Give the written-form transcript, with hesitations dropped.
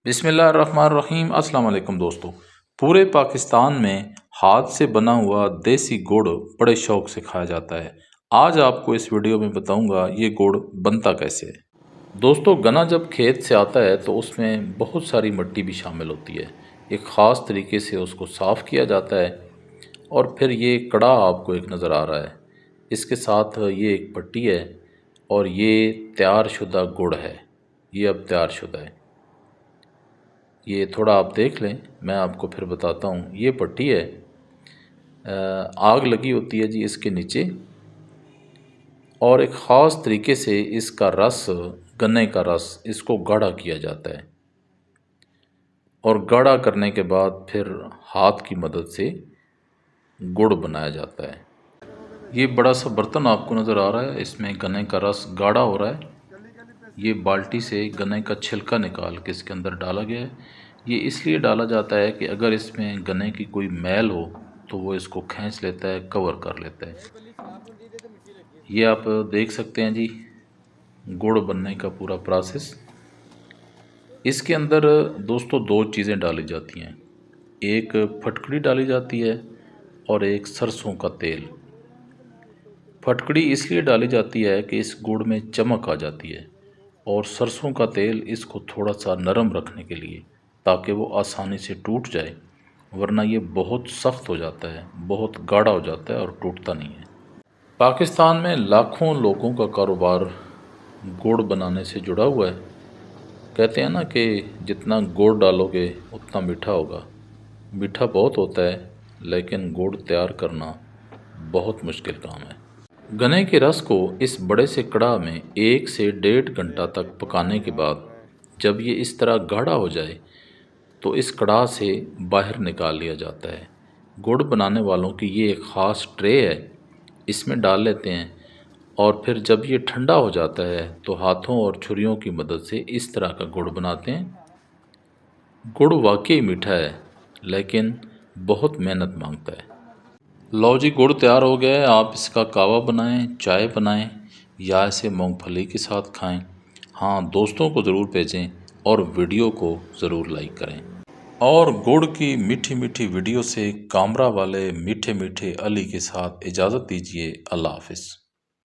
बिस्मिल्लाहिर्रहमानिर्रहीम। अस्सलाम वालेकुम दोस्तों। पूरे पाकिस्तान में हाथ से बना हुआ देसी गुड़ बड़े शौक से खाया जाता है। आज आपको इस वीडियो में बताऊंगा ये गुड़ बनता कैसे है। दोस्तों, गन्ना जब खेत से आता है तो उसमें बहुत सारी मिट्टी भी शामिल होती है। एक ख़ास तरीके से उसको साफ़ किया जाता है और फिर ये कड़ा आपको एक नज़र आ रहा है। इसके साथ ये एक पट्टी है और ये तैयार शुदा गुड़ है। ये अब तैयार शुदा है। ये थोड़ा आप देख लें, मैं आपको फिर बताता हूँ। ये पट्टी है, आग लगी होती है जी इसके नीचे और एक ख़ास तरीके से इसका रस, गन्ने का रस, इसको गाढ़ा किया जाता है और गाढ़ा करने के बाद फिर हाथ की मदद से गुड़ बनाया जाता है। ये बड़ा सा बर्तन आपको नज़र आ रहा है, इसमें गन्ने का रस गाढ़ा हो रहा है। ये बाल्टी से गन्ने का छिलका निकाल के इसके अंदर डाला गया है। ये इसलिए डाला जाता है कि अगर इसमें गन्ने की कोई मैल हो तो वो इसको खींच लेता है, कवर कर लेता है। ये आप देख सकते हैं जी गुड़ बनने का पूरा प्रोसेस। इसके अंदर दोस्तों दो चीज़ें डाली जाती हैं, एक फटकड़ी डाली जाती है और एक सरसों का तेल। फटकड़ी इसलिए डाली जाती है कि इस गुड़ में चमक आ जाती है और सरसों का तेल इसको थोड़ा सा नरम रखने के लिए, ताकि वो आसानी से टूट जाए, वरना ये बहुत सख्त हो जाता है, बहुत गाढ़ा हो जाता है और टूटता नहीं है। पाकिस्तान में लाखों लोगों का कारोबार गुड़ बनाने से जुड़ा हुआ है। कहते हैं ना कि जितना गुड़ डालोगे उतना मीठा होगा। मीठा बहुत होता है लेकिन गुड़ तैयार करना बहुत मुश्किल काम है। गन्ने के रस को इस बड़े से कड़ाह में 1 से 1.5 घंटा तक पकाने के बाद जब ये इस तरह गाढ़ा हो जाए तो इस कड़ाह से बाहर निकाल लिया जाता है। गुड़ बनाने वालों की ये एक ख़ास ट्रे है, इसमें डाल लेते हैं और फिर जब ये ठंडा हो जाता है तो हाथों और छुरियों की मदद से इस तरह का गुड़ बनाते हैं। गुड़ वाकई मीठा है लेकिन बहुत मेहनत मांगता है। लो जी, गुड़ तैयार हो गया है। आप इसका कावा बनाएं, चाय बनाएं या इसे मूंगफली के साथ खाएं। हाँ, दोस्तों को ज़रूर भेजें और वीडियो को ज़रूर लाइक करें। और गुड़ की मीठी मीठी वीडियो से कामरा वाले मीठे मीठे अली के साथ इजाज़त दीजिए। अल्लाह हाफ़िज़।